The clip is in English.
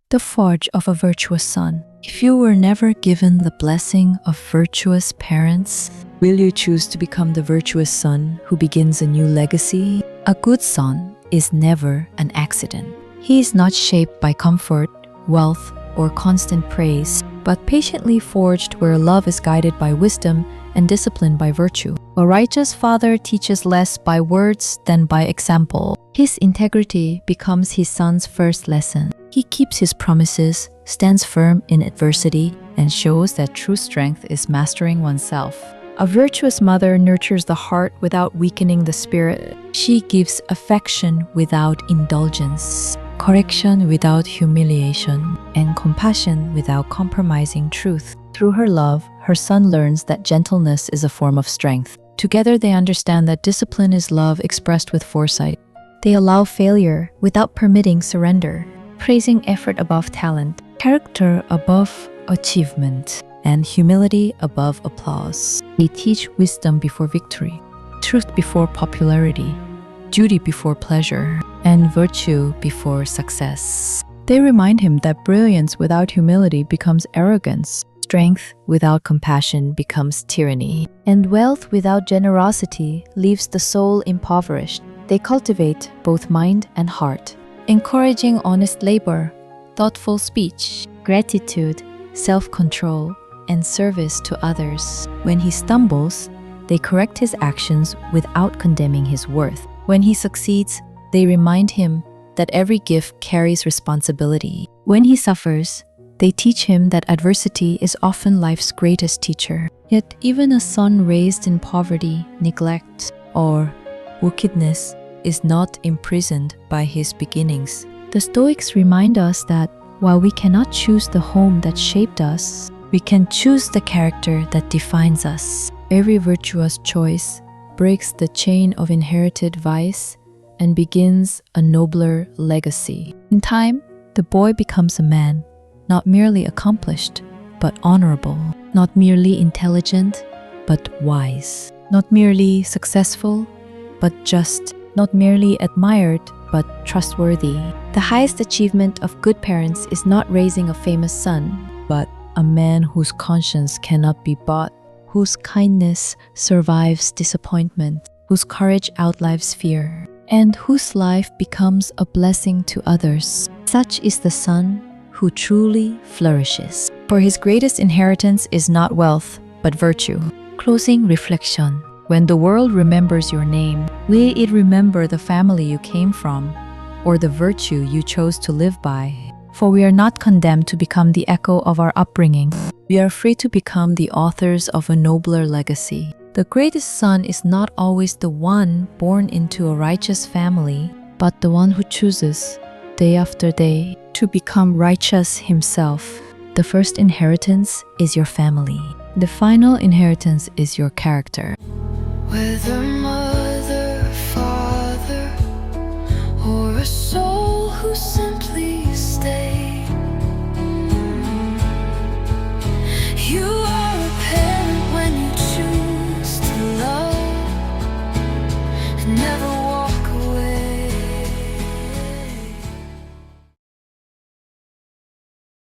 the forge of a virtuous son. If you were never given the blessing of virtuous parents, will you choose to become the virtuous son who begins a new legacy? A good son is never an accident. He is not shaped by comfort, wealth, or constant praise, but patiently forged where love is guided by wisdom and disciplined by virtue. A righteous father teaches less by words than by example. His integrity becomes his son's first lesson. He keeps his promises, stands firm in adversity, and shows that true strength is mastering oneself. A virtuous mother nurtures the heart without weakening the spirit. She gives affection without indulgence, correction without humiliation, and compassion without compromising truth. Through her love, her son learns that gentleness is a form of strength. Together they understand that discipline is love expressed with foresight. They allow failure without permitting surrender, praising effort above talent, character above achievement, and humility above applause. They teach wisdom before victory, truth before popularity, duty before pleasure, and virtue before success. They remind him that brilliance without humility becomes arrogance, strength without compassion becomes tyranny, and wealth without generosity leaves the soul impoverished. They cultivate both mind and heart, encouraging honest labor, thoughtful speech, gratitude, self-control, and service to others. When he stumbles, they correct his actions without condemning his worth. When he succeeds, they remind him that every gift carries responsibility. When he suffers, they teach him that adversity is often life's greatest teacher. Yet even a son raised in poverty, neglect, or wickedness is not imprisoned by his beginnings. The Stoics remind us that while we cannot choose the home that shaped us, we can choose the character that defines us. Every virtuous choice breaks the chain of inherited vice and begins a nobler legacy. In time, the boy becomes a man, not merely accomplished, but honorable, not merely intelligent, but wise, not merely successful, but just, not merely admired, but trustworthy. The highest achievement of good parents is not raising a famous son, but a man whose conscience cannot be bought, whose kindness survives disappointment, whose courage outlives fear, and whose life becomes a blessing to others. Such is the son who truly flourishes. For his greatest inheritance is not wealth, but virtue. Closing reflection. When the world remembers your name, will it remember the family you came from, or the virtue you chose to live by? For we are not condemned to become the echo of our upbringing. We are free to become the authors of a nobler legacy. The greatest son is not always the one born into a righteous family, but the one who chooses, day after day, to become righteous himself. The first inheritance is your family. The final inheritance is your character. With a